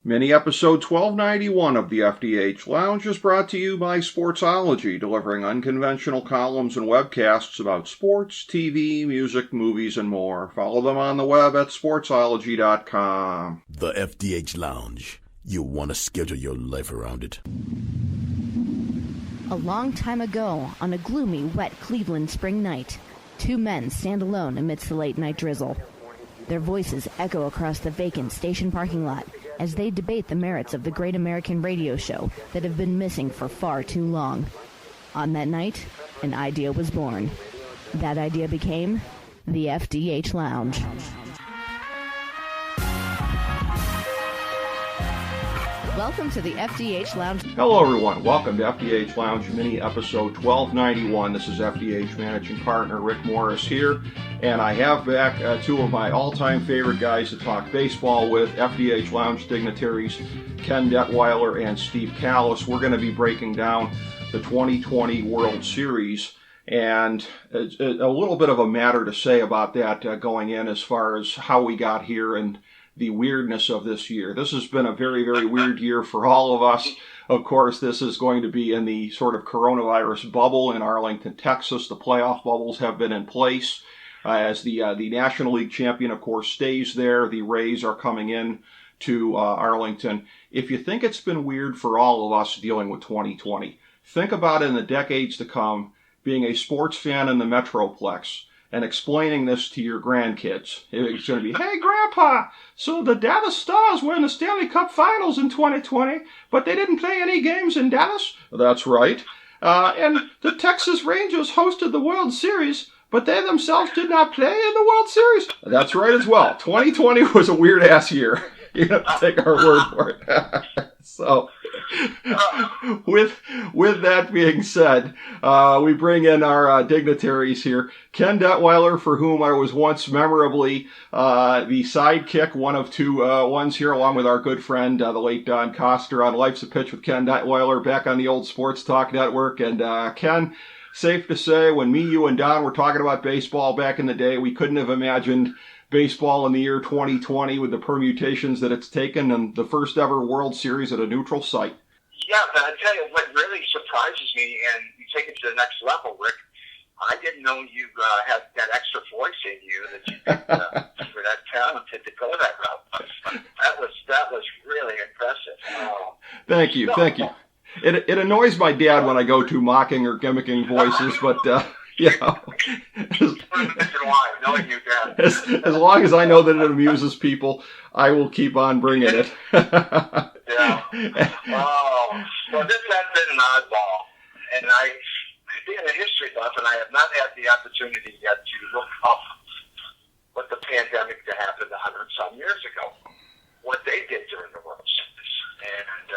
Mini episode 1291 of the FDH Lounge is brought to you by Sportsology, delivering unconventional columns and webcasts about sports, TV, music, movies, and more. Follow them on the web at sportsology.com. The FDH Lounge. You'll want to schedule your life around it. A long time ago, on a gloomy, wet Cleveland spring night, two men stand alone amidst the late-night drizzle. Their voices echo across the vacant station parking lot as they debate the merits of the great American radio show that have been missing for far too long. On that night, an idea was born. That idea became the FDH Lounge. Welcome to the FDH Lounge. Hello, everyone. Welcome to FDH Lounge Mini Episode 1291. This is FDH Managing Partner Rick Morris here, and I have back two of my all-time favorite guys to talk baseball with, FDH Lounge dignitaries Ken Detwiler and Steve Kallas. We're going to be breaking down the 2020 World Series, and a little bit of a matter to say about that going in as far as how we got here and the weirdness of this year. This has been a very, very weird year for all of us. Of course, this is going to be in the sort of coronavirus bubble in Arlington, Texas. The playoff bubbles have been in place as the National League champion, of course, stays there. The Rays are coming in to Arlington. If you think it's been weird for all of us dealing with 2020, think about it in the decades to come, being a sports fan in the Metroplex and explaining this to your grandkids. It's going to be, hey, Grandpa, so the Dallas Stars were in the Stanley Cup Finals in 2020, but they didn't play any games in Dallas? That's right. And the Texas Rangers hosted the World Series, but they themselves did not play in the World Series? That's right as well. 2020 was a weird-ass year. You have to take our word for it. So, with that being said, we bring in our dignitaries here. Ken Detwiler, for whom I was once memorably the sidekick, one of two ones here, along with our good friend, the late Don Coster, on Life's a Pitch with Ken Detwiler, back on the old Sports Talk Network. And Ken, safe to say, when me, you, and Don were talking about baseball back in the day, we couldn't have imagined baseball in the year 2020 with the permutations that it's taken and the first ever World Series at a neutral site. Yeah, but I tell you what really surprises me, and you take it to the next level, Rick, I didn't know you had that extra voice in you that you could, were that talented to go that route. That was really impressive. Thank you. It annoys my dad when I go to mocking or gimmicking voices, but yeah. As long as I know that it amuses people, I will keep on bringing it. Yeah. Oh, well, this has been an oddball, and being a history buff, and I have not had the opportunity yet to look up what the pandemic that happened 100-some years ago, what they did during the World Series, and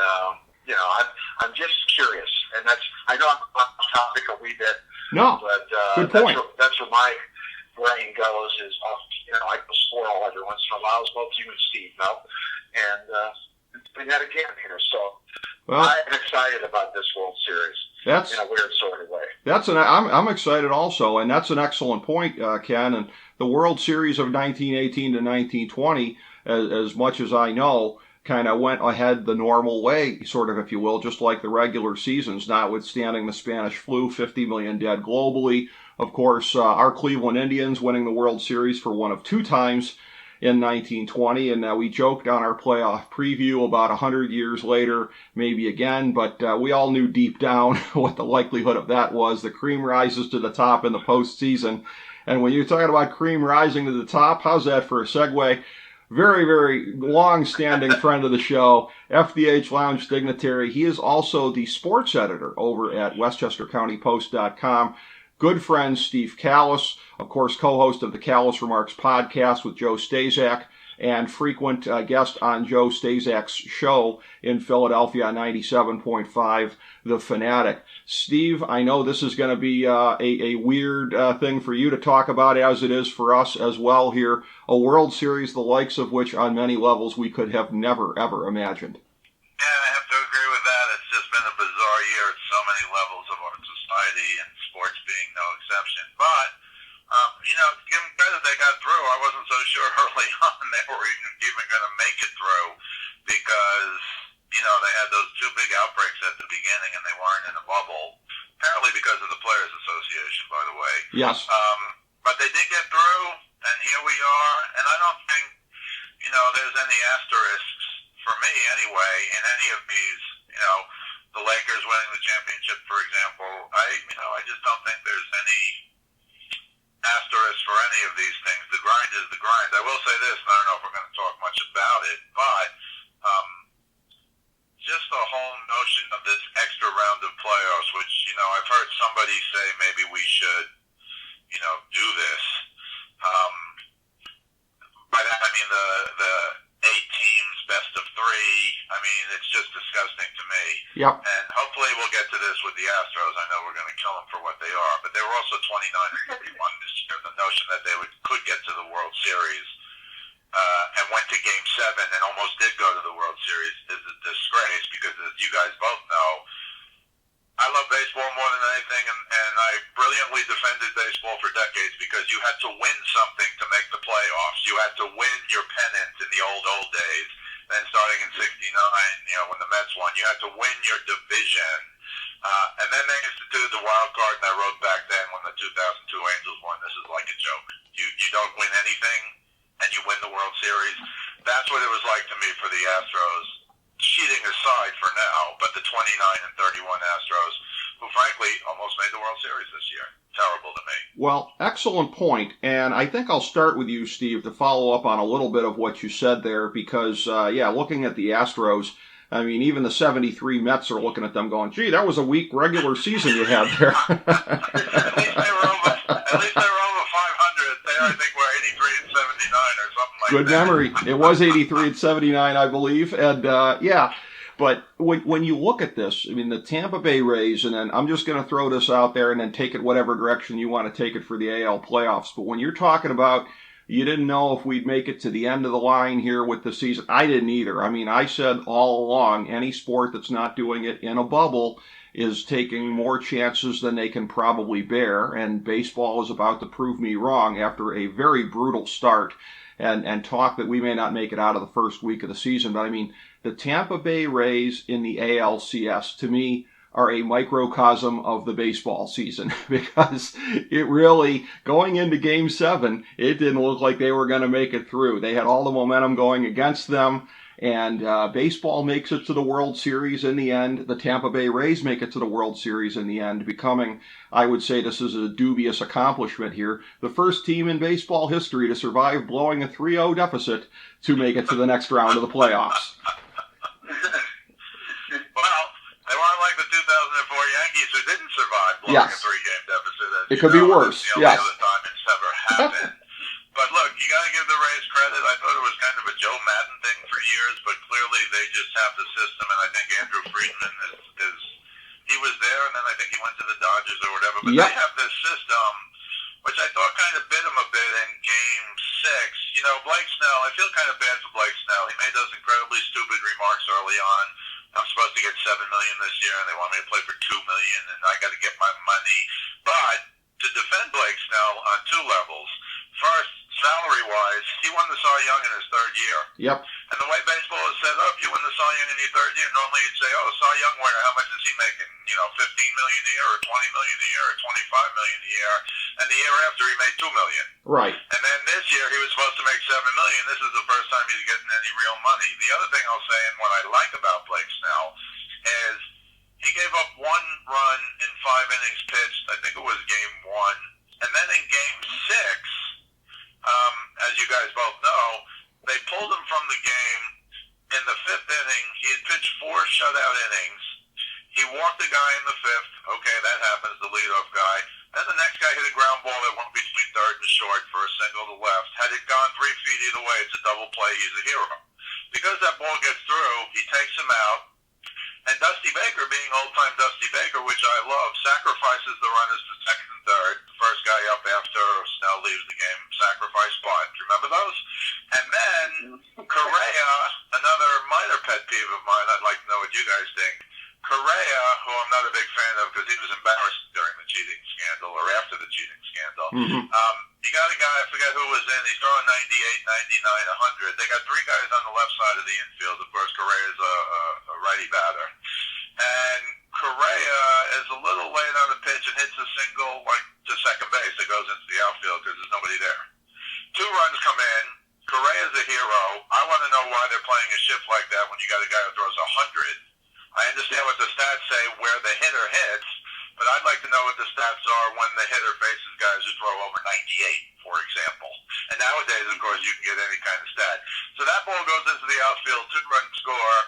I'm just curious, and I know I'm off topic a wee bit. No, but good point. That's where my brain goes is, I go squirrel every once in a while, as both you and Steve know, and it's been that again here. So I'm excited about this World Series in a weird sort of way. I'm excited also, and that's an excellent point, Ken. And the World Series of 1918 to 1920, as much as I know, kind of went ahead the normal way, sort of, if you will, just like the regular seasons, notwithstanding the Spanish flu, 50 million dead globally. Of course, our Cleveland Indians winning the World Series for one of two times in 1920, and we joked on our playoff preview about 100 years later, maybe again, but we all knew deep down what the likelihood of that was. The cream rises to the top in the postseason, and when you're talking about cream rising to the top, how's that for a segue? Very, very long-standing friend of the show, FDH Lounge dignitary. He is also the sports editor over at WestchesterCountyPost.com. Good friend Steve Kallas, of course, co-host of the Kallas Remarks podcast with Joe Stazak, and frequent guest on Joe Stazak's show in Philadelphia on 97.5, The Fanatic. Steve, I know this is going to be a weird thing for you to talk about, as it is for us as well here. A World Series, the likes of which on many levels we could have never, ever imagined. Yeah, I have to agree with that. It's just been a bizarre year at so many levels of our society, and sports being no exception. But, give them credit, they got through. I wasn't so sure early on they were even going to make it through, because had those two big outbreaks at the beginning, and they weren't in a bubble, apparently because of the Players Association, by the way. Yes. But they did get through, and here we are. And I don't think, there's any asterisks, for me anyway, in any of these, the Lakers winning the championship, for example. I just don't think there's any asterisk for any of these things. The grind is the grind. I will say this, and I don't know if we're going to talk much about it, but just the whole notion of this extra round of playoffs, which, I've heard somebody say maybe we should, do this. By that I mean the 8 teams, best of 3. I mean, it's just disgusting to me. Yep. And hopefully we'll get to this with the Astros. I know we're going to kill them for what they are, but they were also 29 and 31 this year. The notion that they could get to the World Series and went to Game 7 and almost did go to the World Series is a disgrace because, as you guys both know, I love baseball more than anything, and I brilliantly defended baseball for decades because you had to win something to make the playoffs. You had to win your pennant in the old days. Then starting in '69, when the Mets won, you had to win your division. And then they instituted the wild card, and I wrote back then when the 2002 Angels won, this is like a joke. You don't win anything, and you win the World Series. That's what it was like to me for the Astros. Cheating aside for now, but the 29 and 31 Astros, who frankly almost made the World Series this year. Terrible to me. Well, excellent point, and I think I'll start with you, Steve, to follow up on a little bit of what you said there, because, looking at the Astros, I mean, even the 73 Mets are looking at them going, gee, that was a weak regular season you had there. At least they were over 500. They, I think, were 83 and 79 or something like that. Good memory. It was 83 and 79, I believe. And, but when you look at this, I mean, the Tampa Bay Rays, and then I'm just going to throw this out there and then take it whatever direction you want to take it for the AL playoffs. But when you're talking about you didn't know if we'd make it to the end of the line here with the season, I didn't either. I mean, I said all along, any sport that's not doing it in a bubble is taking more chances than they can probably bear, and baseball is about to prove me wrong after a very brutal start and talk that we may not make it out of the first week of the season. But I mean, the Tampa Bay Rays in the ALCS, to me, are a microcosm of the baseball season because it really, going into Game 7, it didn't look like they were going to make it through. They had all the momentum going against them. And baseball makes it to the World Series in the end. The Tampa Bay Rays make it to the World Series in the end, becoming, I would say this is a dubious accomplishment here, the first team in baseball history to survive blowing a 3-0 deficit to make it to the next round of the playoffs. Well, they weren't like the 2004 Yankees who didn't survive blowing a 3-game deficit. It could be worse, the only other time it's ever happened. But look, you got to give the Rays credit. I thought it was kind of a Joe Madden thing for years, but clearly they just have the system, and I think Andrew Friedman he was there, and then I think he went to the Dodgers or whatever. But they have this system, which I thought kind of bit him a bit in Game 6. Blake Snell, I feel kind of bad for Blake Snell. He made those incredibly stupid remarks early on. I'm supposed to get $7 million this year, and they want me to play for $2 million, and I got to get my money. But to defend Blake Snell on 2 levels. First, salary-wise, he won the Cy Young in his 3rd year. Yep. And the way baseball is set up, you win the Cy Young in your 3rd year, normally you'd say, oh, Cy Young winner, how much is he making? $15 million a year, or $20 million a year, or $25 million a year. And the year after, he made $2 million. Right. And then this year, he was supposed to make $7 million. This is the first time he's getting any real money. The other thing I'll say, and what I like about Blake Snell, is he gave up 1 run in 5 innings pitched. I think it was Game 1. And then in Game 6, as you guys both know, they pulled him from the game in the 5th inning. He had pitched 4 shutout innings. He walked the guy in the 5th. Okay, that happens, the leadoff guy. Then the next guy hit a ground ball that went between 3rd and short for a single to left. Had it gone 3 feet either way, it's a double play. He's a hero. Because that ball gets through, he takes him out. And Dusty Baker, being old-time Dusty Baker, which I love, sacrifices the runners to 2nd and 3rd. The first guy up after Snell leaves the game, sacrifice bunt. Remember those? And then Correa, another minor pet peeve of mine, I'd like to know what you guys think. Correa, who I'm not a big fan of because he was embarrassed during the cheating scandal or after the cheating scandal. You got a guy, I forget who was in, he's throwing 98, 99, 100. They got 3 guys on the left side of the infield. Of course, Correa's a righty batter. like that when you got a guy who throws 100. I understand what the stats say where the hitter hits, but I'd like to know what the stats are when the hitter faces guys who throw over 98, for example. And nowadays, of course, you can get any kind of stat. So that ball goes into the outfield, 2-run score.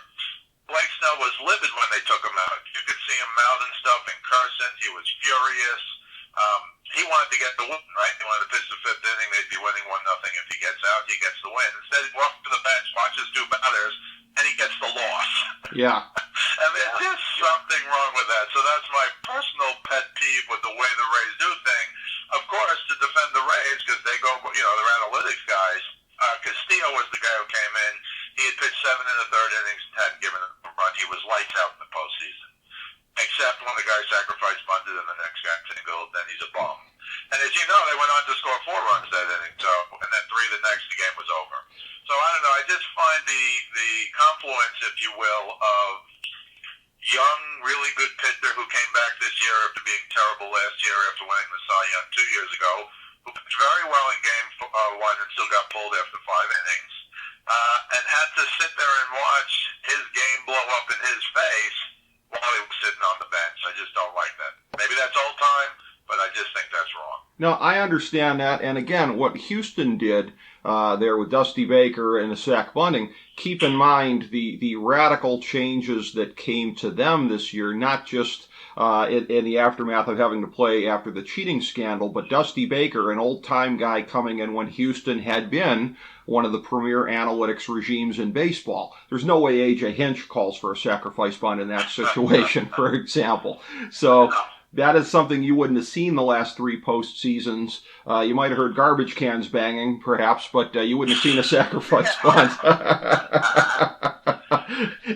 Blake Snell was livid when they took him out. You could see him mouthing stuff and cursing. He was furious. He wanted to get the win, right? He wanted to pitch the 5th inning. They'd be winning 1-0. If he gets out, he gets the win. Instead, he walks to the bench, watches 2 batters, and he gets the loss. Yeah. I mean, there's just something wrong with that. So that's my personal pet peeve with the way the Rays do things. Of course, to defend the Rays, because they go, they're analytics guys. Castillo was the guy who came in. He had pitched 7 in the 3rd innings and hadn't given a run. He was lights out in the postseason. Except when the guy sacrificed bunted and the next guy singled, then he's a bum. And as you know, they went on to score 4 runs that inning, and then 3 the next, the game was over. So I don't know, I just find the confluence, if you will, of young, really good pitcher who came back this year after being terrible last year after winning the Cy Young 2 years ago, who pitched very well in game 1 and still got pulled after 5 innings, and had to sit there and watch his game blow up in his face while he was sitting on the bench. I just don't like that. Maybe that's old time, but I just think that's wrong. No, I understand that. And again, what Houston did there with Dusty Baker and Zach Bunting, keep in mind the radical changes that came to them this year, not just in the aftermath of having to play after the cheating scandal, but Dusty Baker, an old-time guy coming in when Houston had been one of the premier analytics regimes in baseball. There's no way A.J. Hinch calls for a sacrifice bunt in that situation, for example. So that is something you wouldn't have seen the last 3 postseasons. You might have heard garbage cans banging, perhaps, but you wouldn't have seen a sacrifice bunt.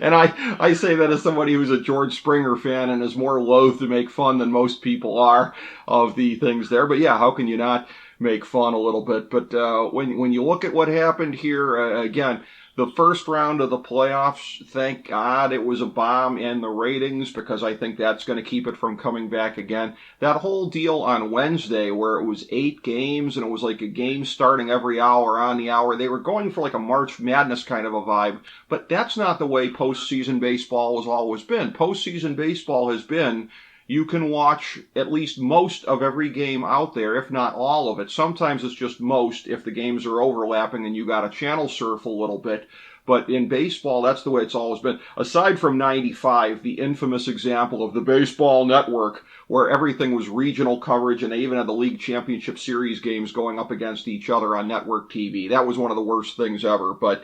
And I say that as somebody who's a George Springer fan and is more loath to make fun than most people are of the things there. But yeah, how can you not make fun a little bit? But when you look at what happened here, again, the first round of the playoffs, thank God it was a bomb in the ratings, because I think that's going to keep it from coming back again. That whole deal on Wednesday where it was 8 games and it was like a game starting every hour on the hour, they were going for like a March Madness kind of a vibe, but that's not the way postseason baseball has always been. Postseason baseball has been, you can watch at least most of every game out there, if not all of it. Sometimes it's just most if the games are overlapping and you got to channel surf a little bit. But in baseball, that's the way it's always been. Aside from 95, the infamous example of the Baseball Network, where everything was regional coverage and they even had the League Championship Series games going up against each other on network TV. That was one of the worst things ever. But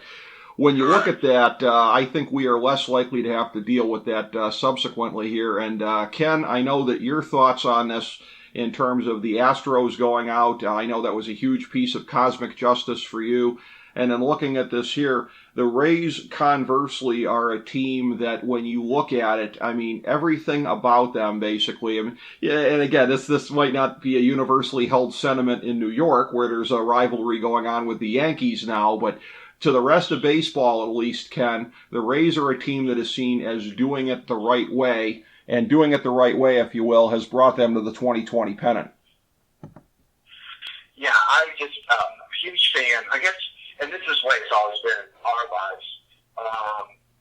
when you look at that, I think we are less likely to have to deal with that subsequently here. And Ken, I know that your thoughts on this in terms of the Astros going out, I know that was a huge piece of cosmic justice for you. And then looking at this here, the Rays, conversely, are a team that when you look at it, I mean, everything about them, basically. I mean, yeah, and again, this might not be a universally held sentiment in New York, where there's a rivalry going on with the Yankees now, but to the rest of baseball, at least, Ken, the Rays are a team that is seen as doing it the right way, and doing it the right way, if you will, has brought them to the 2020 pennant. Yeah, I'm just a huge fan, I guess, and this is the way it's always been in our lives.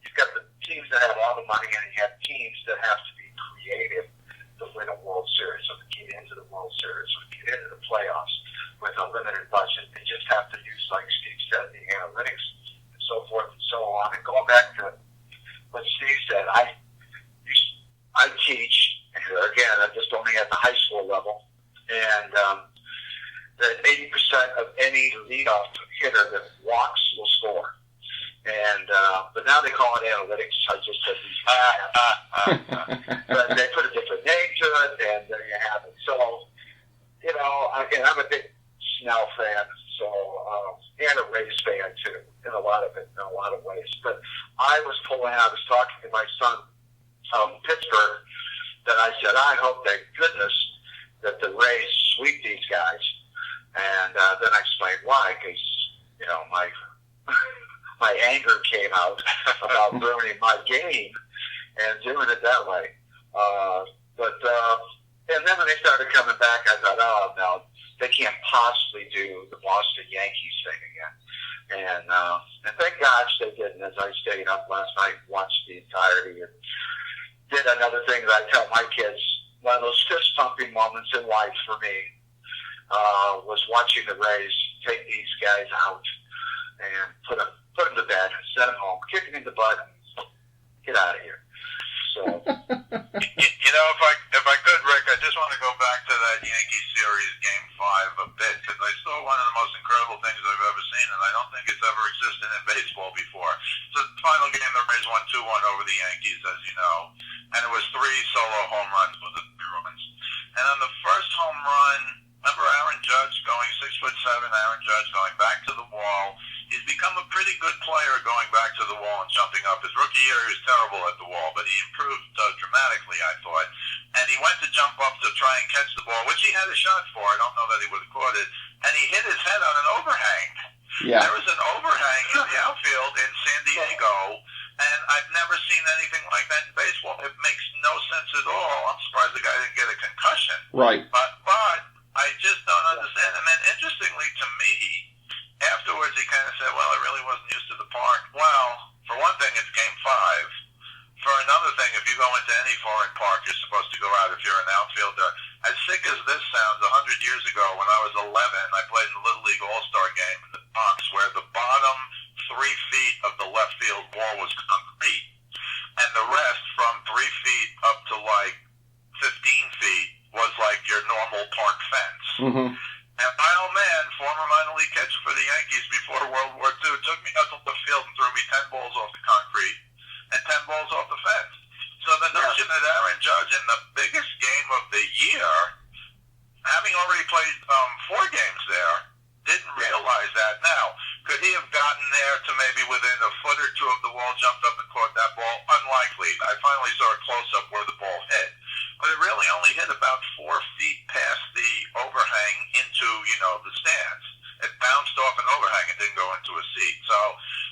You've got the teams that have all the money, and you have teams that have to be creative to win a World Series, or to get into the World Series, or to get into the playoffs with a limited budget. They just have to use, like Steve said, the analytics and so forth and so on. And going back to what Steve said, I teach, again, I'm just only at the high school level, and that 80% of any leadoff hitter that walks will score. And but now they call it analytics. I just said but they put a different name to it, and there you have it. So, you know, again, I'm a big Snell fan, so and a Rays fan too, in a lot of ways. But I was talking to my son from Pittsburgh, that I said, I hope to goodness that the Rays sweep these guys. And then I explained why, because, you know, my anger came out about ruining my game and doing it that way. And then when they started coming back, I thought, oh, no, they can't possibly do the Boston Yankees thing again. And thank gosh they didn't, as I stayed up last night and watched the entirety and did another thing that I tell my kids, one of those fist-pumping moments in life for me was watching the Rays take these guys out and put them to bed, send them home, kick them in the butt, and get out of here. So, you know, if I could, Rick, I just want to go back to that Yankee series, Game 5, a bit, because I saw one of the most incredible things I've ever seen, and I don't think it's ever existed in baseball before. So the final game, the Rays won 2-1 over the Yankees, as you know, and it was 3 solo home runs with the 3 runs. And on the first home run, remember Aaron Judge going 6'7", Aaron Judge going back to the wall. He's become a pretty good player going back to the wall and jumping up. His rookie year, he was terrible at the wall, but he improved dramatically, I thought. And he went to jump up to try and catch the ball, which he had a shot for. I don't know that he would have caught it. And he hit his head on an overhang. Yeah. There was an overhang in the outfield in San Diego, and I've never seen anything like that in baseball. It makes no sense at all. I'm surprised the guy didn't get a concussion. Right. But I just don't understand. And then interestingly to me, afterwards he kind of said, well, I really wasn't used to the park. Well, for one thing, it's Game 5. For another thing, if you go into any foreign park, you're supposed to go out if you're an outfielder. As sick as this sounds, 100 years ago when I was 11, I played in the Little League All-Star game in the Bronx where the bottom 3 feet of the left field wall was concrete, and the rest from 3 feet up to like 15 feet was like your normal park fence. Mm-hmm. And my old man, former minor league catcher for the Yankees before World War II, took me out to the field and threw me 10 balls off the concrete and 10 balls off the fence. So the notion that Aaron Judge in the biggest game of the year, having already played 4 games there, didn't realize that. Now, could he have gotten there to maybe within a foot or 2 of the wall, jumped up and caught that ball? Unlikely. I finally saw a close-up where the ball hit. But it really only hit about 4 feet past the overhang into, the stands. It bounced off an overhang and didn't go into a seat. So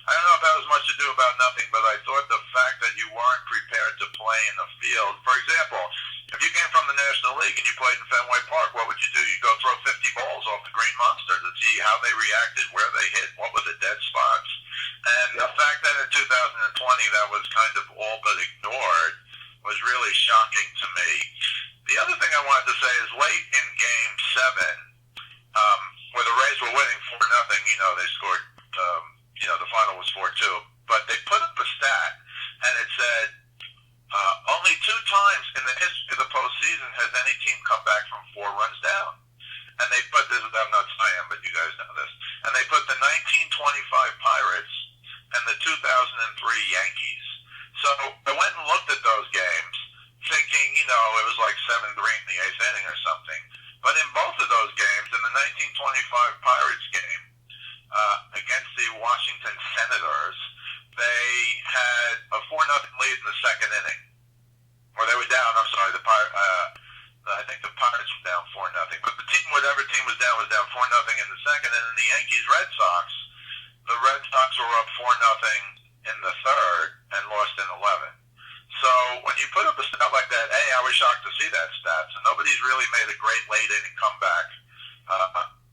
I don't know if that was much ado about nothing, but I thought the fact that you weren't prepared to play in the field. For example, if you came from the National League and you played in Fenway Park, what would you do? You'd go throw 50 balls off the Green Monster to see how they reacted, where they hit, what were the dead spots. And the fact that in 2020 that was kind of all but ignored was really shocking to me. The other thing I wanted to say is late in Game 7, where the Rays were winning 4-0, they scored, the final was 4-2, but they put up a stat, and it said, only 2 times in the history of the postseason has any team come back from 4 runs down. And they put this, I'm not saying, but you guys know this, and they put the 1925 Pirates and the 2003 Yankees. So I went and looked at those games, thinking, it was like 7-3 in the 8th inning or something. But in both of those games, in the 1925 Pirates game against the Washington Senators, they had a 4-0 lead in the 2nd inning. Or they were down, I'm sorry, I think the Pirates were down 4-0. But whatever team was down 4-0 in the 2nd. And in the Yankees-Red Sox, the Red Sox were up 4-0 in the 3rd and lost in 11. So when you put up a stat like that, I was shocked to see that stat. So nobody's really made a great late inning comeback,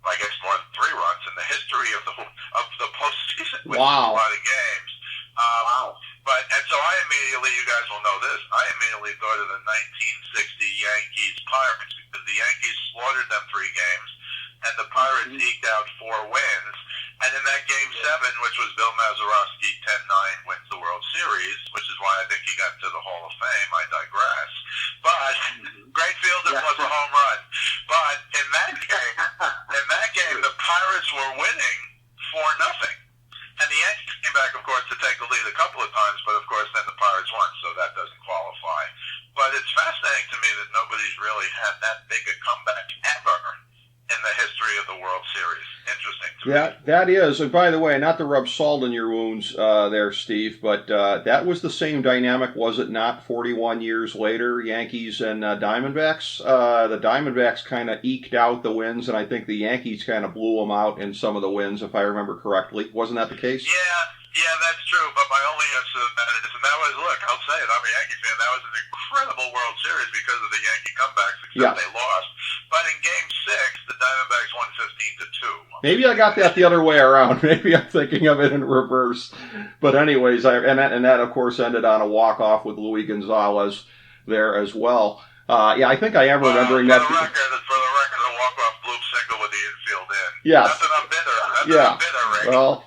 I guess more than 3 runs in the history of the postseason, which is a lot of games. And so I immediately, you guys will know this, I immediately thought of the 1960 Yankees Pirates, because the Yankees slaughtered them 3 games, and the Pirates eked out 4 wins. And in that Game 7, which was Bill Mazeroski 10-9 wins the World Series, which is why I think he got to the Hall of Fame. I digress. But great fielder plus a home run. But in that game, the Pirates were winning 4-0. And the Yankees came back, of course, to take the lead a couple of times, but of course then the Pirates won, so that doesn't qualify. But it's fascinating to me that nobody's really had that big a comeback ever in the history of the World Series. Interesting to me. That is. And by the way, not to rub salt in your wounds there, Steve, but that was the same dynamic, was it not, 41 years later, Yankees and Diamondbacks? The Diamondbacks kind of eked out the wins, and I think the Yankees kind of blew them out in some of the wins, if I remember correctly. Wasn't that the case? Yeah, that's true, but my only answer to that is, and that was, look, I'll say it, I'm a Yankee fan, that was an incredible World Series because of the Yankee comebacks, except they lost. But in Game 6, the Diamondbacks won 15-2. Maybe I got that the other way around. Maybe I'm thinking of it in reverse. But anyways, and that of course ended on a walk-off with Luis Gonzalez there as well. Yeah, I think I am remembering that. For the record, a walk-off bloop single with the infield in. Yes. Not that I'm bitter. Yeah. I'm bitter, Rick. Well,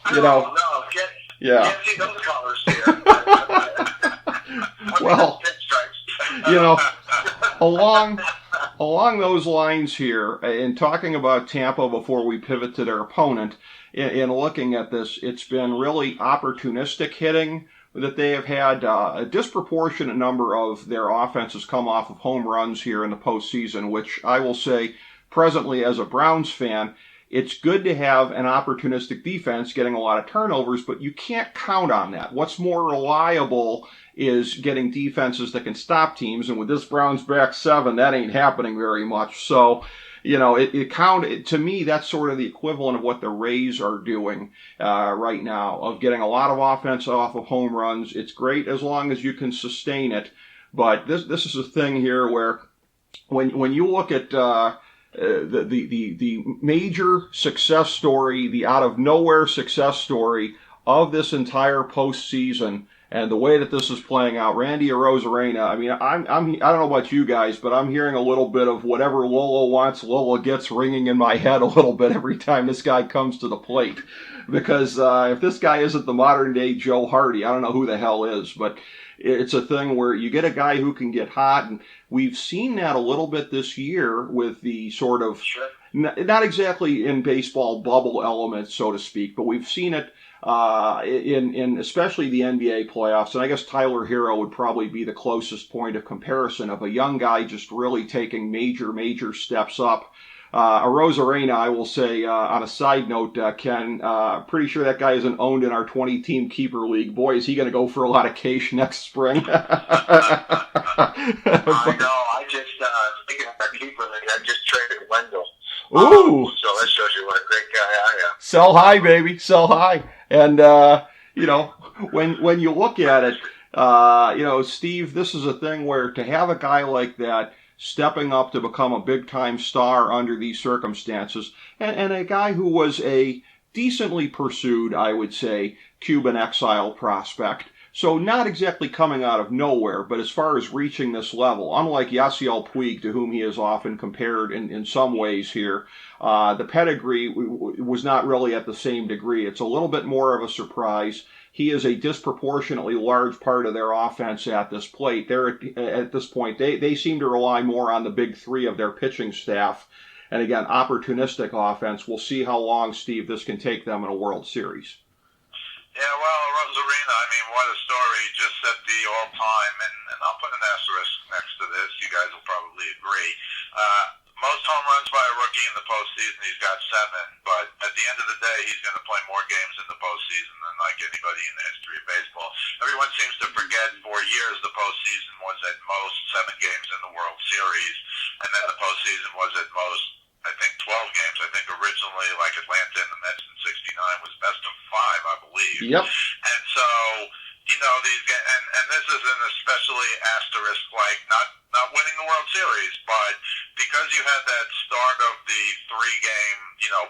Can't see those colors here. Well, along those lines here, in talking about Tampa before we pivot to their opponent, in looking at this, it's been really opportunistic hitting that they have had. A disproportionate number of their offenses come off of home runs here in the postseason, which I will say, presently as a Browns fan, it's good to have an opportunistic defense getting a lot of turnovers, but you can't count on that. What's more reliable is getting defenses that can stop teams, and with this Browns back seven, that ain't happening very much. So, to me, that's sort of the equivalent of what the Rays are doing right now, of getting a lot of offense off of home runs. It's great as long as you can sustain it, but this is a thing here where when you look at the major success story, the out of nowhere success story of this entire postseason, and the way that this is playing out, Randy Arozarena. I mean, I don't know about you guys, but I'm hearing a little bit of whatever Lola wants, Lola gets ringing in my head a little bit every time this guy comes to the plate. Because if this guy isn't the modern day Joe Hardy, I don't know who the hell is, but it's a thing where you get a guy who can get hot, and we've seen that a little bit this year with the sort of, not exactly in baseball bubble element, so to speak, but we've seen it in especially the NBA playoffs, and I guess Tyler Hero would probably be the closest point of comparison of a young guy just really taking major steps up. Arozarena, I will say, on a side note, Ken, pretty sure that guy isn't owned in our 20-team keeper league. Boy, is he going to go for a lot of cash next spring. I know. I just, speaking of our keeper league, I just traded Wendell. Ooh. So that shows you what a great guy I am. Sell high, baby. Sell high. And, when you look at it, Steve, this is a thing where to have a guy like that stepping up to become a big-time star under these circumstances, and a guy who was a decently pursued, I would say, Cuban exile prospect. So not exactly coming out of nowhere, but as far as reaching this level, unlike Yasiel Puig, to whom he is often compared in some ways here, the pedigree was not really at the same degree. It's a little bit more of a surprise. He is a disproportionately large part of their offense at this plate. At this point, they seem to rely more on the big three of their pitching staff. And again, opportunistic offense. We'll see how long, Steve, this can take them in a World Series. Yeah, well, Arozarena, I mean, what a story. Just set the all-time, and I'll put an asterisk next to this. You guys will probably agree. Most home runs by a rookie in the postseason, he's got 7. But at the end of the day, he's going to play more games in the postseason than like anybody in the history of baseball. Everyone seems to forget for years the postseason was at most 7 games in the World Series, and then the postseason was at most, I think, 12 games. I think originally, like Atlanta and the Mets in '69 was best of 5, I believe. Yep. And so, these and this is an especially asterisk, like not winning the World Series, but because you had that start of the 3-game,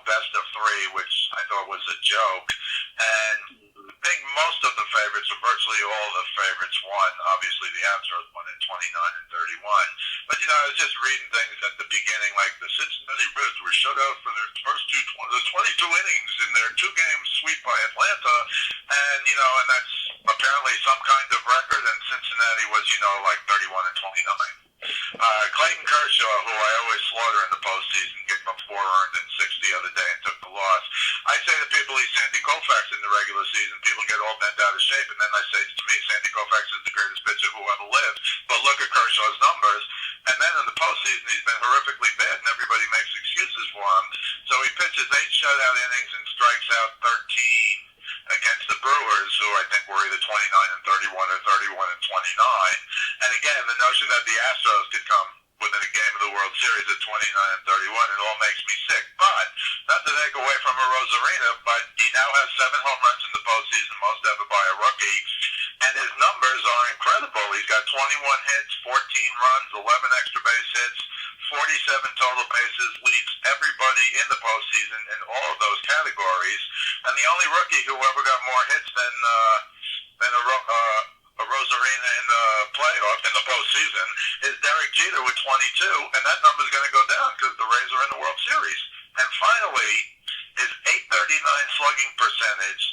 best of 3, which I thought was a joke, and I think most of the favorites, or virtually all the favorites, won. Obviously, the Astros won in 29 and 31. But, I was just reading things at the beginning, like the Cincinnati Reds were shut out for their first 22 innings in their 2-game sweep by Atlanta. And, and that's apparently some kind of record, and Cincinnati was, like 31 and 29. Clayton Kershaw, who I always slaughter in the postseason, gave up 4 earned and 6 the other day and took the loss. I say to people he's Sandy Koufax in the regular season. People get all bent out of shape, and then I say to me, Sandy Koufax is the greatest pitcher who ever lived. But look at Kershaw's numbers. And then in the postseason, he's been horrifically bad, and everybody makes excuses for him. So he pitches 8 shutout innings and strikes out 13 against the Brewers, who I think were either 29 and 31 or 31 and 29. And again, the notion that the Astros could come within a game of the World Series at 29 and 31, it all makes me sick. But not to take away from Arozarena, but he now has 7 home runs in the postseason, most ever by a rookie. And his numbers are incredible. He's got 21 hits, 14 runs, 11 extra base hits, 47 total bases, leads everybody in the postseason in all of those categories. And the only rookie who ever got more hits than a Rosarina in the playoff, in the postseason, is Derek Jeter with 22, and that number's going to go down because the Rays are in the World Series. And finally, his .839 slugging percentage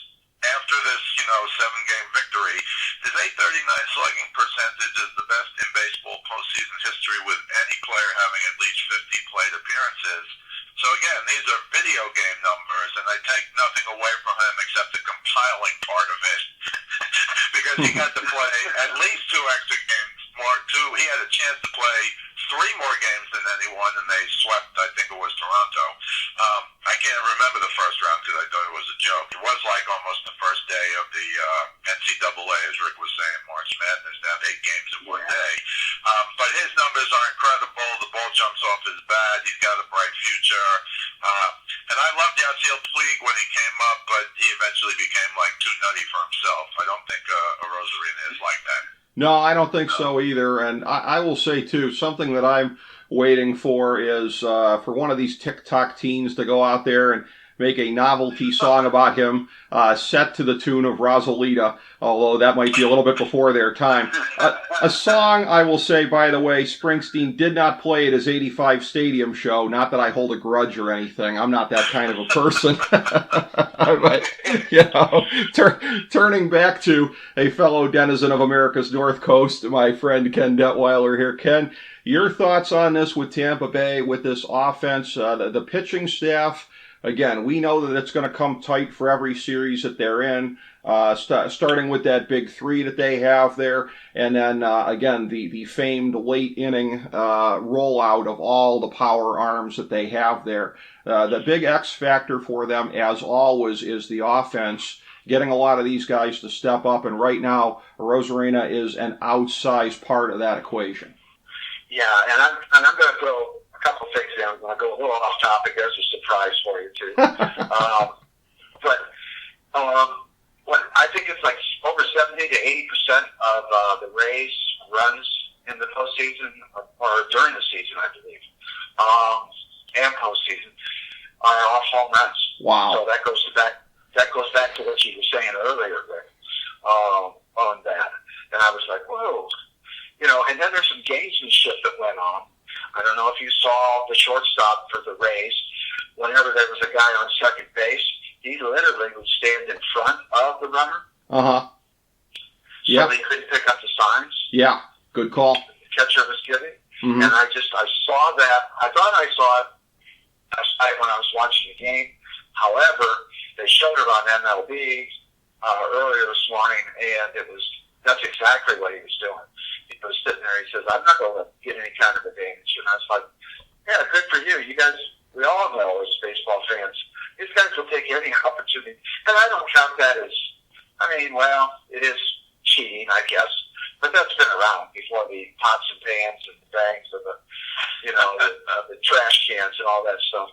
after this, 7-game victory, his .839 slugging percentage is the best in baseball postseason history, with any player having at least 50 plate appearances. So again, these are video game numbers, and I take nothing away from him except the compiling part of it, because he got to play at least 2 extra games. He had a chance to play 3 more games than anyone, and they swept, I think it was Toronto. I can't remember the first round because I thought it was a joke. It was like almost the first day of the NCAA, as Rick was saying, March Madness, to have 8 games in one day. But his numbers are incredible. The ball jumps off his bat. He's got a bright future. And I loved the outfield Puig when he came up, but he eventually became too nutty for himself. I don't think a Rosarina is like that. No, I don't think so either. And I will say, too, something that I'm waiting for is for one of these TikTok teens to go out there and make a novelty song about him set to the tune of Rosalita, although that might be a little bit before their time. A song, I will say, by the way, Springsteen did not play at his 85 Stadium show. Not that I hold a grudge or anything. I'm not that kind of a person. But, turning back to a fellow denizen of America's North Coast, my friend Ken Detwiler here. Ken, your thoughts on this with Tampa Bay, with this offense, the pitching staff? Again, we know that it's going to come tight for every series that they're in, starting with that big 3 that they have there, and then, again, the famed late inning rollout of all the power arms that they have there. The big X factor for them, as always, is the offense, getting a lot of these guys to step up, and right now, Rosarina is an outsized part of that equation. Yeah, and I'm going to throw a couple things in. I'm going to go a little off topic. There's a surprise for you, too. What I think it's like over 70 to 80% of the Rays' runs in the postseason, or during the season, I believe, and postseason, are off home runs. Wow! So that goes back to what you were saying earlier, Rick, on that. And I was like, whoa, And then there's some gamesmanship that went on. I don't know if you saw the shortstop for the Rays. Whenever there was a guy on second base, he literally would stand in front of the runner. Uh-huh. So they couldn't pick up the signs. Yeah, good call. The catcher was giving. Mm-hmm. And I saw that. I thought I saw it when I was watching the game. However, they showed it on MLB earlier this morning, and that's exactly what he was doing. He was sitting there, he says, I'm not going to get any kind of advantage. And I was like, yeah, good for you. You guys, we all know as baseball fans, these guys will take any opportunity. And I don't count that as, it is cheating, I guess. But that's been around before the pots and pans and the bangs of the trash cans and all that stuff.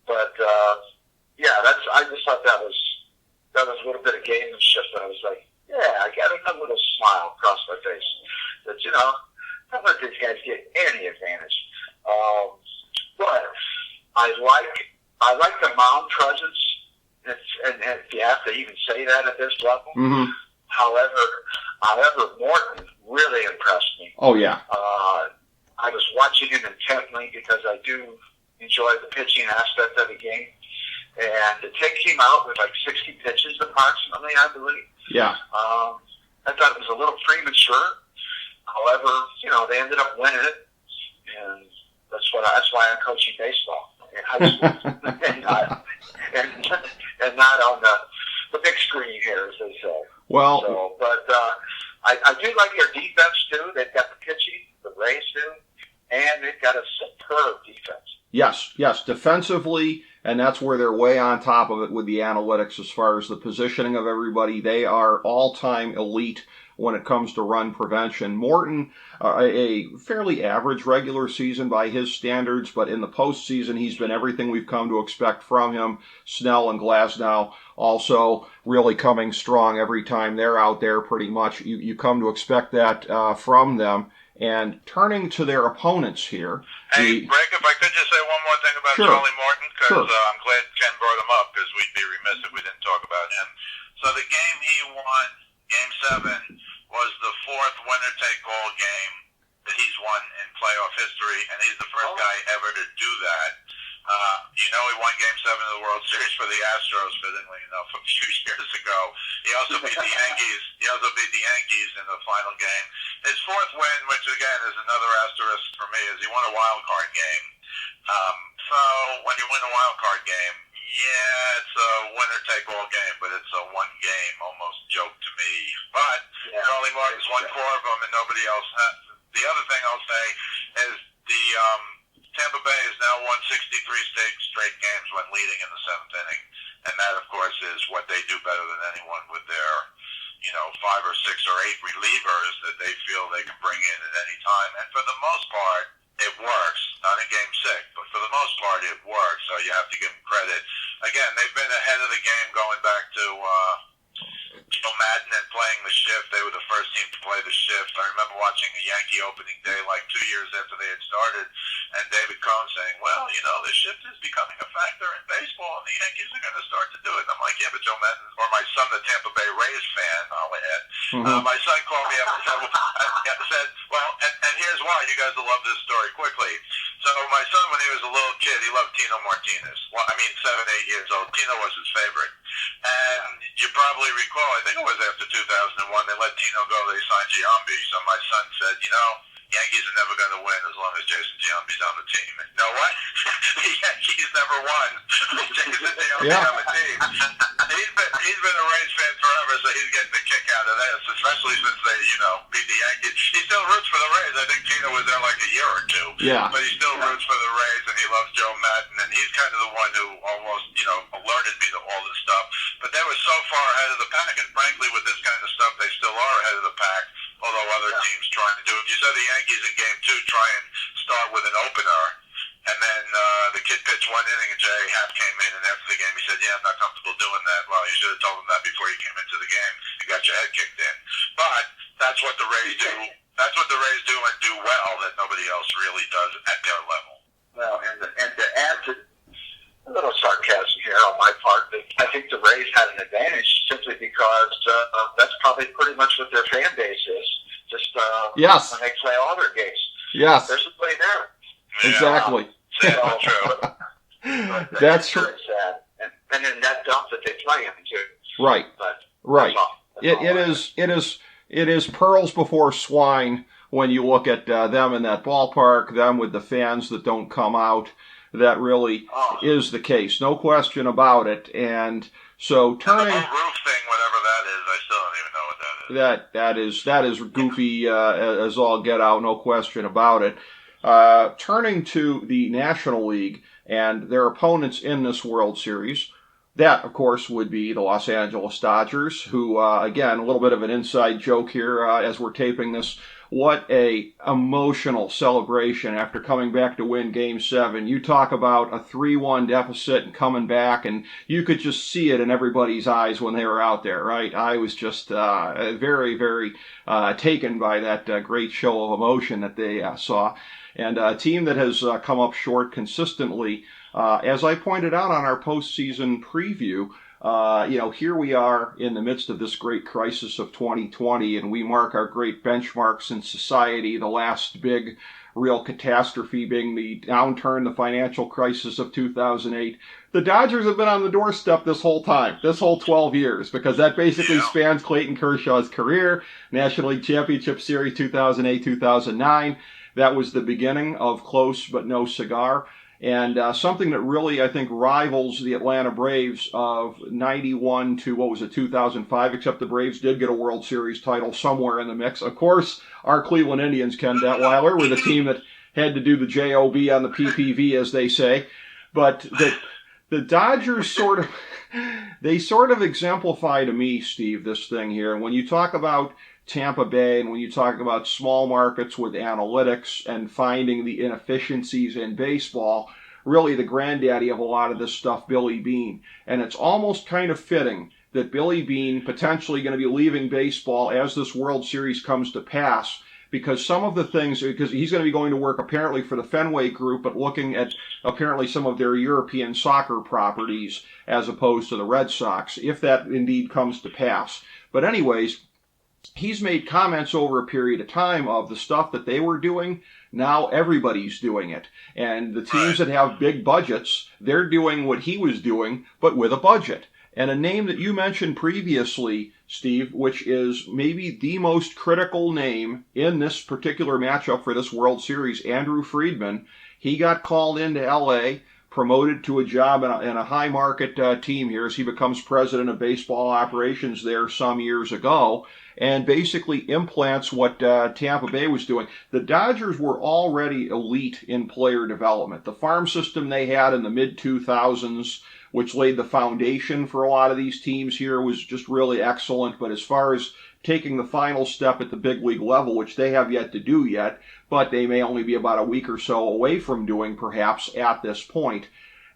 But, I just thought that was a little bit of gamesmanship. That I was like, yeah, I got a little smile across my face. That, don't let these guys get any advantage. But I like the mound presence, and if you have to even say that at this level. Mm-hmm. However, Morton really impressed me. Oh, yeah. I was watching him intently because I do enjoy the pitching aspect of the game. And to take him out with 60 pitches approximately, I believe. Yeah. I thought it was a little premature. However, they ended up winning it, and that's why I'm coaching baseball in high school, and not on the big screen here, as they say. Well, but I do like their defense too. They've got the pitching, the Rays do, and they've got a superb defense. Yes, defensively, and that's where they're way on top of it with the analytics as far as the positioning of everybody. They are all-time elite when it comes to run prevention. Morton, a fairly average regular season by his standards, but in the postseason, he's been everything we've come to expect from him. Snell and Glasnow also really coming strong every time they're out there, pretty much. You come to expect that from them. And turning to their opponents here. Hey, Rick, if I could just say one more thing about Sure. Charlie Morton, because Sure. I'm glad Ken brought him up, because we'd be remiss if we didn't talk about him. So the game he won, Game 7, was the 4th winner-take-all game that he's won in playoff history, and he's the first guy ever to do that. He won Game 7 of the World Series for the Astros, fittingly enough, a few years ago. He also beat the Yankees. In the final game. His 4th win, which again is another asterisk for me, is he won a wild card game. So when you win a wild card game, yeah, it's a winner-take-all game, but it's a one-game almost joke to me. But Charlie Martin's won 4 of them, and nobody else has. The other thing I'll say is the Tampa Bay has now won 63 straight games when leading in the 7th inning, and that, of course, is what they do better than anyone with their 5 or 6 or 8 relievers that they feel they can bring in at any time. And for the most part, it works. Not in Game 6, but for the most part, it works. So you have to give them credit. Again, they've been ahead of the game going back to Joe Madden and playing the shift. They were the first team to play the shift. I remember watching a Yankee opening day like 2 years after they had started, and David Cohn saying, well, the shift is becoming a factor in baseball, and the Yankees are going to start to do it. And I'm like, yeah, but Joe Madden, or my son, the Tampa Bay Rays fan, I'll add, my son called me up and said, well, and here's why. You guys will love this story quickly. So my son, when he was a little kid, he loved Tino Martinez. Well, 7, 8 years old. Tino was his favorite. And you probably recall, I think it was after 2001, they let Tino go, they signed Giambi. So my son said, Yankees are never going to win as long as Jason Giambi's on the team. And you know what? The Yankees never won with Jason Giambi on the team. He's been a Rays fan forever, so he's getting the kick out of this, especially since they, beat the Yankees. He still roots for the Rays. I think Tino was there like a year or 2. Yeah. But he still roots for the Rays, and he loves Joe Madden, and he's kind of the one who almost, alerted me to all this stuff. But they were so far ahead of the pack, and frankly, with this kind of stuff, they still are ahead of the pack, although other teams trying to do it. You said the Yankees in Game 2 try and start with an opener, and then the kid pitched 1 inning, and Jay Happ came in, and after the game he said, yeah, I'm not comfortable doing that. Well, you should have told him that before you came into the game. You got your head kicked in. But that's what the Rays do. That's what the Rays do and do well that nobody else really does at their level. Well, and to add to a little sarcasm here on my part, but I think the Rays had an advantage simply because that's probably pretty much what their fan base is. Just yes. When they play all their games. Yes. There's somebody there. Exactly. That's true. That's true. Sad. And in that dump that they play in too. Right. But right. It is pearls before swine when you look at them in that ballpark, them with the fans that don't come out. That really is the case. No question about it. And so turning the roof thing, whatever that is, I still don't even know what that is. That is goofy as all get out, no question about it. Turning to the National League and their opponents in this World Series, that, of course, would be the Los Angeles Dodgers, who, again, a little bit of an inside joke here as we're taping this. What a emotional celebration after coming back to win Game 7. You talk about a 3-1 deficit and coming back, and you could just see it in everybody's eyes when they were out there, right? I was just very, very taken by that great show of emotion that they saw. And a team that has come up short consistently, as I pointed out on our postseason preview, here we are in the midst of this great crisis of 2020, and we mark our great benchmarks in society, the last big real catastrophe being the downturn, the financial crisis of 2008. The Dodgers have been on the doorstep this whole time, this whole 12 years, because that basically spans Clayton Kershaw's career. National League Championship Series 2008-2009. That was the beginning of close but no cigar. And something that really, I think, rivals the Atlanta Braves of 91 to, 2005, except the Braves did get a World Series title somewhere in the mix. Of course, our Cleveland Indians, Ken Detwiler, were the team that had to do the JOB on the PPV, as they say. But the Dodgers sort of exemplify to me, Steve, this thing here. When you talk about Tampa Bay, and when you talk about small markets with analytics and finding the inefficiencies in baseball, really the granddaddy of a lot of this stuff, Billy Beane. And it's almost kind of fitting that Billy Beane, potentially going to be leaving baseball as this World Series comes to pass, because some of the things, because he's going to be going to work apparently for the Fenway Group, but looking at apparently some of their European soccer properties as opposed to the Red Sox, if that indeed comes to pass. But anyways, he's made comments over a period of time of the stuff that they were doing. Now everybody's doing it. And the teams that have big budgets, they're doing what he was doing, but with a budget. And a name that you mentioned previously, Steve, which is maybe the most critical name in this particular matchup for this World Series, Andrew Friedman. He got called into L.A., promoted to a job in a high-market team here as he becomes president of baseball operations there some years ago, and basically implants what Tampa Bay was doing. The Dodgers were already elite in player development. The farm system they had in the mid-2000s, which laid the foundation for a lot of these teams here, was just really excellent. But as far as taking the final step at the big league level, which they have yet to do yet, but they may only be about a week or so away from doing perhaps at this point,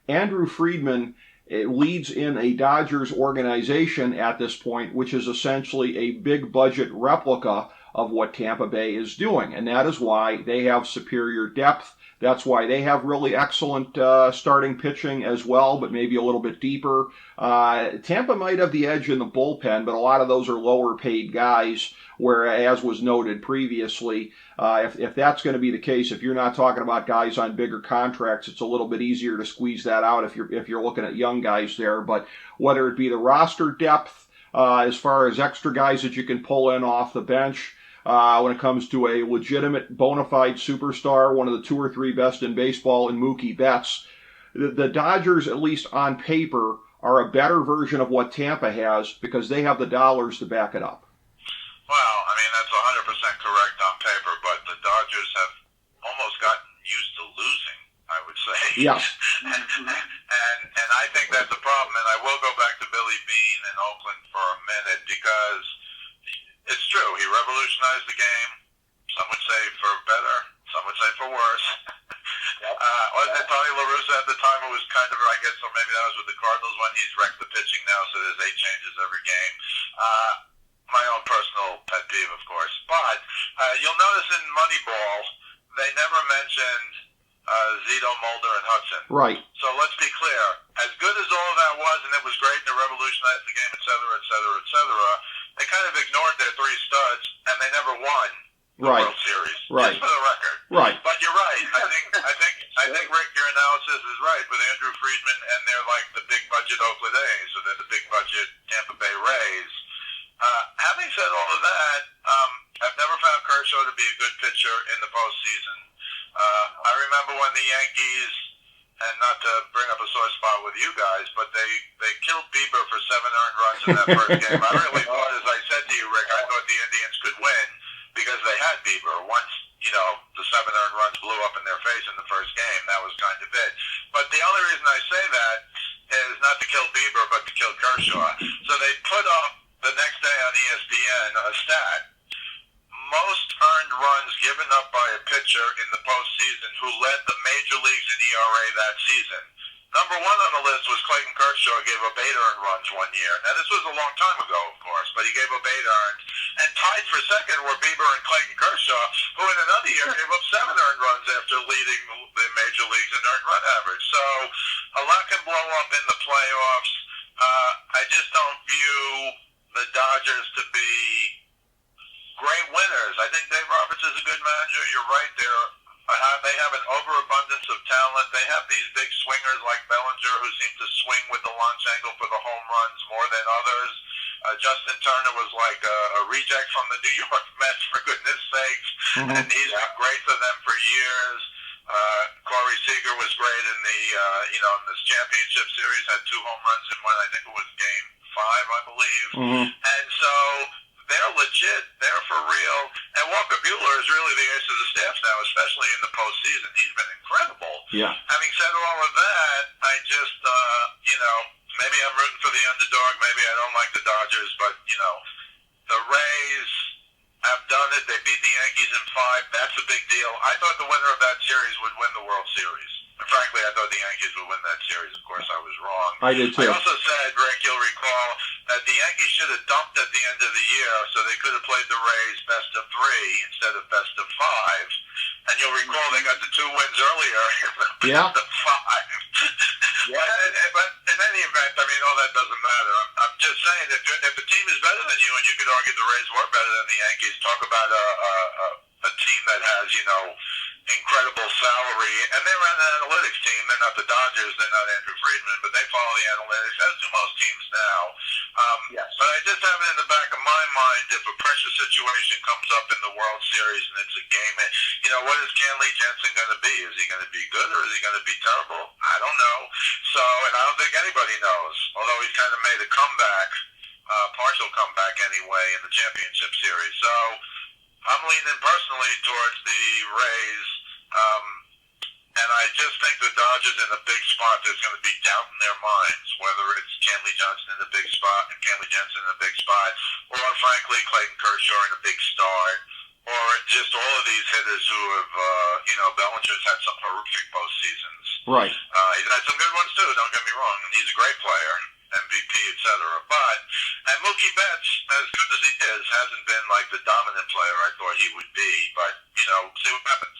Andrew Friedman leads in a Dodgers organization at this point, which is essentially a big budget replica of what Tampa Bay is doing. And that is why they have superior depth. That's why they have really excellent starting pitching as well, but maybe a little bit deeper. Tampa might have the edge in the bullpen, but a lot of those are lower paid guys, where, as was noted previously, if that's going to be the case, if you're not talking about guys on bigger contracts, it's a little bit easier to squeeze that out if you're looking at young guys there. But whether it be the roster depth, as far as extra guys that you can pull in off the bench, when it comes to a legitimate, bona fide superstar, one of the 2 or 3 best in baseball in Mookie Betts, the Dodgers, at least on paper, are a better version of what Tampa has because they have the dollars to back it up. Well, I mean, that's 100% correct on paper, but the Dodgers have almost gotten used to losing, I would say. Yes. and I think that's a problem. And I will go back to Billy Beane in Oakland for a minute because it's true. He revolutionized the game. Some would say for better. Some would say for worse. Wasn't it Tony La Russa at the time? It was kind of, I guess, or maybe that was with the Cardinals when he's wrecked the pitching now, so there's 8 changes every game. My own personal pet peeve, of course. But you'll notice in Moneyball, they never mentioned Zito, Mulder, and Hudson. Right. So let's be clear. As good as all of that was, and it was great, and it revolutionized the game, et cetera, et cetera, et cetera, they kind of ignored their 3 studs, and they never won the World Series. Right. Just for the record. Right. But you're right. I think Rick, your analysis is right with Andrew Friedman, and they're like the big budget Oakland A's, or they're the big budget Tampa Bay Rays. Having said all of that, I've never found Kershaw to be a good pitcher in the postseason. I remember when the Yankees, and not to bring up a sore spot with you guys, but they killed Bieber for 7 earned runs in that first game. I really thought, as I said to you, Rick, I thought the Indians could win because they had Bieber. Once, the 7 earned runs blew up in their face in the first game, that was kind of it. But the only reason I say that is not to kill Bieber, but to kill Kershaw. So they put up the next day on ESPN a stat. Most earned runs given up by a pitcher in the postseason who led the major leagues in ERA that season. Number 1 on the list was Clayton Kershaw, gave up 8 earned runs one year. Now, this was a long time ago, of course, but he gave up 8 earned. And tied for second were Bieber and Clayton Kershaw, who in another year gave up 7 earned runs after leading the major leagues in earned run average. So a lot can blow up in the playoffs. I just don't view the Dodgers to be great winners. I think Dave Roberts is a good manager. You're right there. They have an overabundance of talent. They have these big swingers like Bellinger who seem to swing with the launch angle for the home runs more than others. Justin Turner was like a reject from the New York Mets, for goodness sakes, and he's been great for them for years. Corey Seager was great in the in this championship series, had 2 home runs in one, I think it was game 5, I believe. And so they're legit. They're for real. And Walker Buehler is really the ace of the staff now, especially in the postseason. He's been incredible. Yeah. Having said all of that, I just, maybe I'm rooting for the underdog. Maybe I don't like the Dodgers, but, the Rays have done it. They beat the Yankees in 5. That's a big deal. I thought the winner of that series would win the World Series. And frankly, I thought the Yankees would win that series. Of course, I was wrong. I did too. I also said, Rick, you'll recall, that the Yankees should have dumped at the end of the year so they could have played the Rays best of 3 instead of best of 5. And you'll recall they got the 2 wins earlier. Yeah. Best of 5. But in any event, I mean, all that doesn't matter. I'm just saying, if a team is better than you, and you could argue the Rays were better than the Yankees, talk about a team that has, incredible salary, and they run an analytics team. They're not the Dodgers, they're not Andrew Friedman, but they follow the analytics, as do most teams now. Yes. But I just have it in the back of my mind, if a pressure situation comes up in the World Series and it's a game, what is Kenley Jensen going to be? Is he going to be good or is he going to be terrible? I don't know. So, and I don't think anybody knows, although he's kind of made a comeback, partial comeback anyway, in the championship series. So, I'm leaning personally towards the Rays, and I just think the Dodgers in a big spot. There's going to be doubt in their minds whether it's Kenley Jensen in a big spot, or frankly Clayton Kershaw in a big start, or just all of these hitters who have, Bellinger's had some horrific postseasons. Right. He's had some good ones too. Don't get me wrong, and he's a great player. MVP, etc. And Mookie Betts, as good as he is, hasn't been like the dominant player I thought he would be. But, see what happens.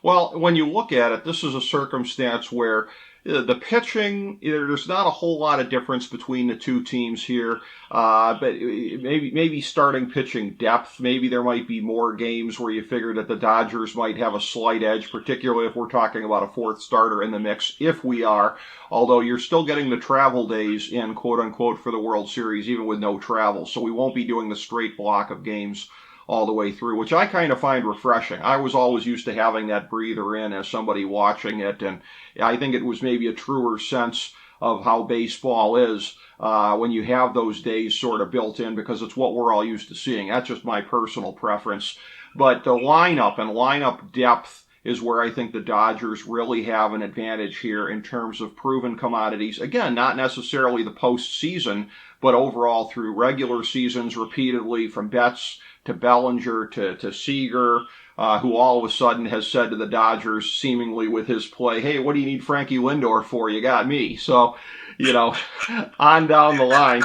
Well, when you look at it, this is a circumstance where the pitching, there's not a whole lot of difference between the two teams here. But maybe starting pitching depth, maybe there might be more games where you figure that the Dodgers might have a slight edge, particularly if we're talking about a fourth starter in the mix, if we are. Although you're still getting the travel days in, quote-unquote, for the World Series, even with no travel. So we won't be doing the straight block of games all the way through, which I kind of find refreshing. I was always used to having that breather in as somebody watching it, and I think it was maybe a truer sense of how baseball is when you have those days sort of built in, because it's what we're all used to seeing. That's just my personal preference. But the lineup and lineup depth is where I think the Dodgers really have an advantage here in terms of proven commodities. Again, not necessarily the postseason, but overall through regular seasons repeatedly, from Betts to Bellinger to Seager, who all of a sudden has said to the Dodgers, seemingly with his play, hey, what do you need Frankie Lindor for? You got me. So, on down the line.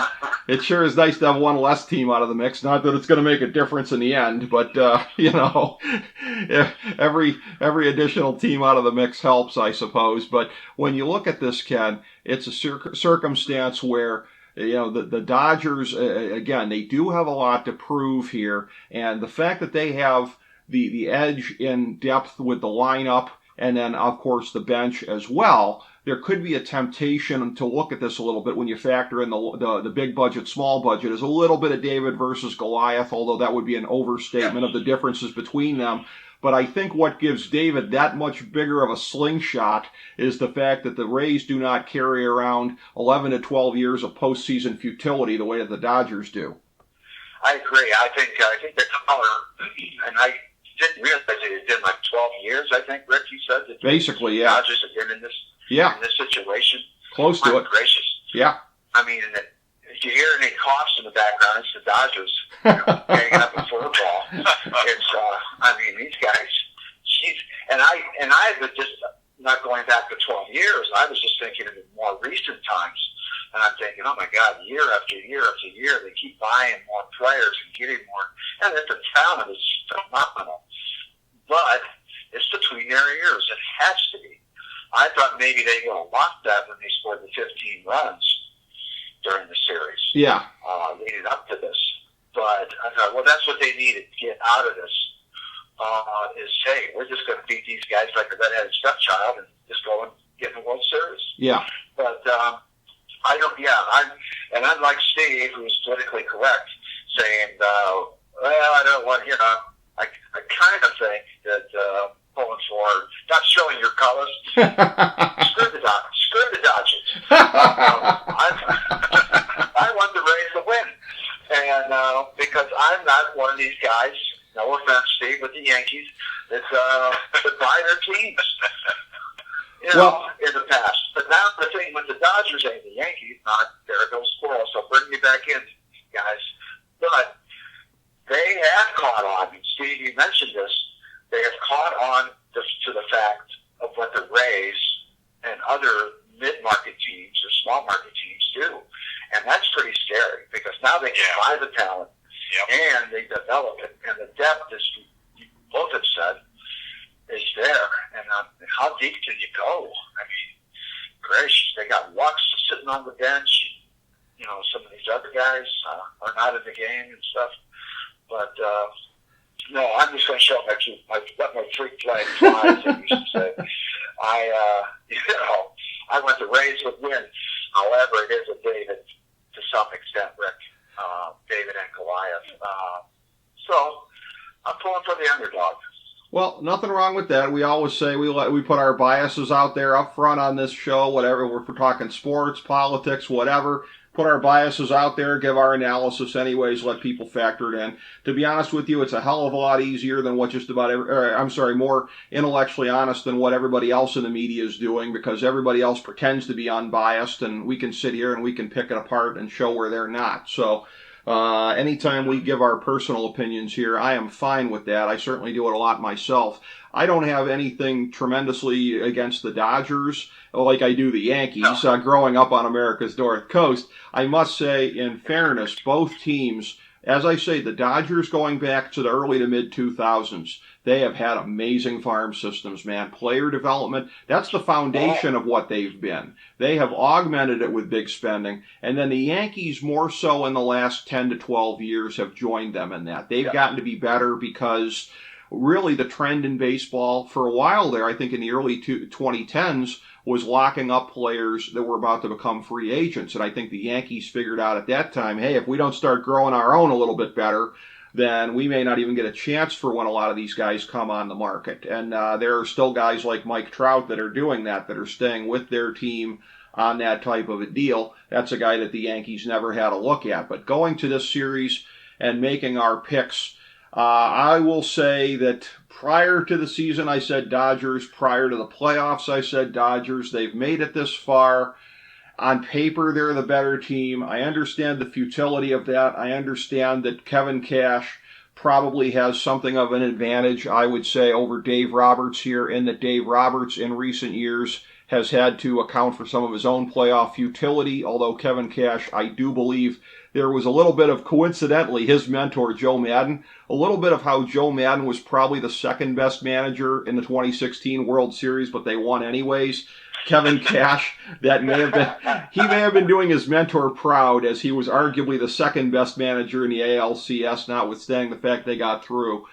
It sure is nice to have one less team out of the mix. Not that it's going to make a difference in the end, but, every additional team out of the mix helps, I suppose. But when you look at this, Ken, it's a circumstance where the Dodgers, again, they do have a lot to prove here, and the fact that they have the edge in depth with the lineup, and then, of course, the bench as well, there could be a temptation to look at this a little bit when you factor in the big budget, small budget, as a little bit of David versus Goliath, although that would be an overstatement of the differences between them. But I think what gives David that much bigger of a slingshot is the fact that the Rays do not carry around 11 to 12 years of postseason futility the way that the Dodgers do. I agree. I think the color, and I didn't realize it had been like 12 years, I think, Rick, you said. That basically, yeah. The Dodgers have been in this situation. Close to it. Gracious. Yeah. I mean, if you hear any coughs in the background, it's the Dodgers hanging up a football. It's, these guys, and I was just not going back to 12 years. I was just thinking of more recent times. And I'm thinking, oh my God, year after year after year, they keep buying more players and getting more. And the talent is phenomenal. But it's between their ears. It has to be. I thought maybe they would have lost that when they scored the 15 runs during the series. Yeah. Leading up to this. But I thought, well, that's what they needed to get out of this. Is, hey, we're just going to beat these guys like a redheaded stepchild and just go and get in the World Series. Yeah. But I'm unlike Steve, who's politically correct, saying, well, I don't want, I kind of think that pulling for, not showing your colors, screw the Dodgers. I want the Rays to win. And because I'm not one of these guys, no offense, Steve, with the Yankees, that's buy their teams. In the past. But now the thing with the Dodgers and the Yankees, there goes squirrel, so bring me back in, guys. But they have caught on, and Steve, you mentioned this, they have caught on to the fact of what the Rays and other mid-market teams or small-market teams do. And that's pretty scary, because can buy the talent, and they develop it, and the depth, as you both have said, is there. And how deep can you go? I mean, gracious, they got Lux sitting on the bench. You know, some of these other guys are not in the game and stuff. But no, I'm just going to show let my freak flag fly, as they used to say. I went to Rays with win. However, it is a David to some extent, Rick. David and Goliath. So I'm pulling for the underdog. Well, nothing wrong with that. We always say we put our biases out there up front on this show, whatever. If we're talking sports, politics, whatever. Put our biases out there, give our analysis anyways, let people factor it in. To be honest with you, it's a hell of a lot easier than what just about more intellectually honest than what everybody else in the media is doing, because everybody else pretends to be unbiased, and we can sit here and we can pick it apart and show where they're not. So anytime we give our personal opinions here, I am fine with that. I certainly do it a lot myself. I don't have anything tremendously against the Dodgers like I do the Yankees. Growing up on America's North Coast, I must say, in fairness, both teams, as I say, the Dodgers going back to the early to mid-2000s, they have had amazing farm systems, man. Player development, that's the foundation of what they've been. They have augmented it with big spending. And then the Yankees, more so in the last 10 to 12 years, have joined them in that. They've gotten to be better because really the trend in baseball for a while there, I think in the early 2010s, was locking up players that were about to become free agents. And I think the Yankees figured out at that time, hey, if we don't start growing our own a little bit better, then we may not even get a chance for when a lot of these guys come on the market. And there are still guys like Mike Trout that are doing that are staying with their team on that type of a deal. That's a guy that the Yankees never had a look at. But going to this series and making our picks, I will say that prior to the season, I said Dodgers. Prior to the playoffs, I said Dodgers. They've made it this far. On paper, they're the better team. I understand the futility of that. I understand that Kevin Cash probably has something of an advantage, I would say, over Dave Roberts here, in that Dave Roberts in recent years has had to account for some of his own playoff futility, although Kevin Cash, I do believe, there was a little bit of, coincidentally, his mentor, Joe Madden, a little bit of how Joe Madden was probably the second best manager in the 2016 World Series, but they won anyways. Kevin Cash, he may have been doing his mentor proud, as he was arguably the second best manager in the ALCS, notwithstanding the fact they got through.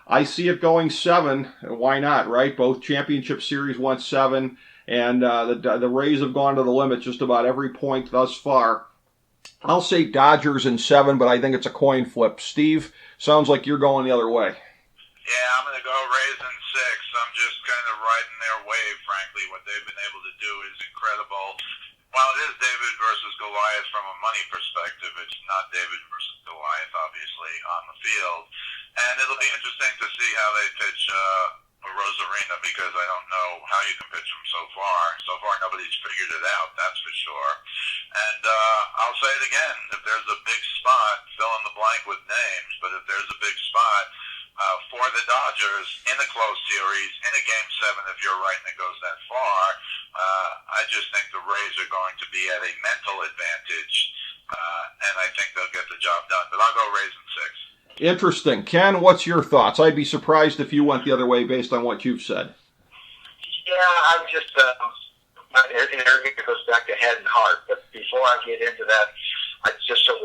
I see it going 7. Why not, right? Both championship series went 7, and the Rays have gone to the limit just about every point thus far. I'll say Dodgers in 7, but I think it's a coin flip. Steve, sounds like you're going the other way. Yeah, I'm going to go Rays in 6. I'm just kind of riding their wave, frankly. What they've been able to do is incredible. While it is David versus Goliath from a money perspective, it's not David versus Goliath, obviously, on the field. And it'll be interesting to see how they pitch Rosarina, because I don't know how you can pitch him so far. So far, nobody's figured it out, that's for sure. And I'll say it again, if there's a big spot, fill in the blank with names, but if there's a big spot for the Dodgers in a close series, in a Game 7, if you're right and it goes that far, I just think the Rays are going to be at a mental advantage, and I think they'll get the job done. But I'll go Rays in 6. Interesting. Ken, what's your thoughts? I'd be surprised if you went the other way based on what you've said. Yeah, I'm just, it goes back to head and heart. But before I get into that, just so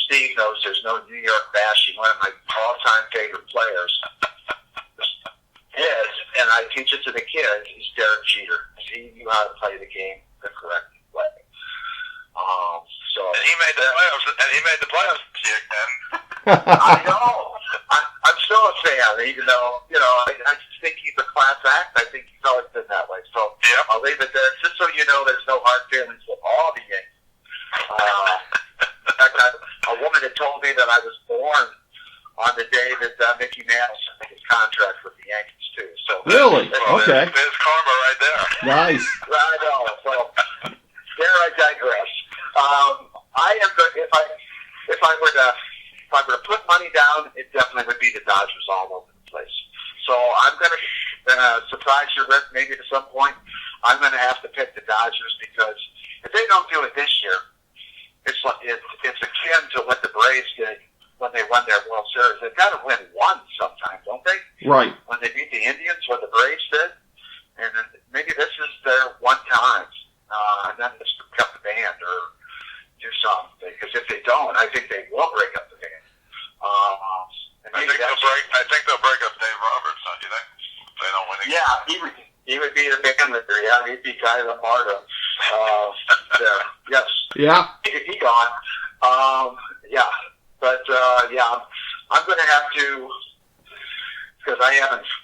Steve knows, there's no New York bashing. One of my all-time favorite players is, and I teach it to the kids, is Derek Jeter. He knew how to play the game the correct way. And he made the playoffs this year, Ken. I know. I'm still a fan, even though, I just think he's a class act. I think he's always been that way. So I'll leave it there. Just so you know, there's no hard feelings with all the Yankees. In fact, a woman had told me that I was born on the day that Mickey Mantle signed his contract with the Yankees, too. So really? Okay. There's karma right there. Nice. I know. So there I digress. I am good. If I were to put money down, it definitely would be the Dodgers all over the place. So I'm going to surprise you, Rick, maybe to some point. I'm going to have to pick the Dodgers, because if they don't do it this year, it's akin to what the Braves did when they won their World Series. They've got to win one sometime, don't they? Right. When they beat the Indians, what the Braves did, and then maybe this is their one time, and then just pick up the band or do something. Because if they don't, I think they will break up the band. I think they'll break up Dave Roberts, don't you think? If they don't win again. Yeah, he would be the band leader. Yeah, he'd be Guy Lombardo. There. Yes. Yeah. He gone. Yeah. But I'm going to have to, because I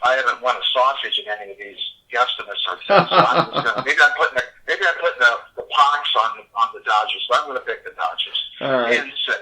haven't won a sausage in any of these guesstimates or things. So I'm just gonna, maybe I'm putting the pox on the Dodgers. So I'm going to pick the Dodgers. All right. In 6.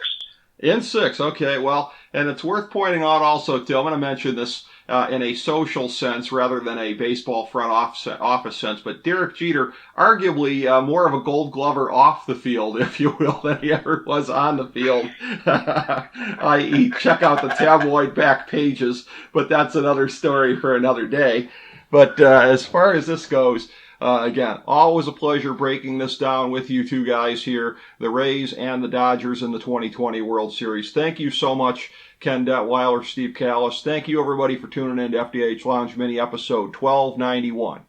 In 6, okay. Well, and it's worth pointing out also, too, I'm going to mention this in a social sense rather than a baseball front office sense, but Derek Jeter, arguably more of a gold glover off the field, if you will, than he ever was on the field, i.e. check out the tabloid back pages, but that's another story for another day. But as far as this goes, again, always a pleasure breaking this down with you two guys here, the Rays and the Dodgers in the 2020 World Series. Thank you so much, Ken Detwiler, Steve Kallas. Thank you, everybody, for tuning in to FDH Lounge Mini Episode 1291.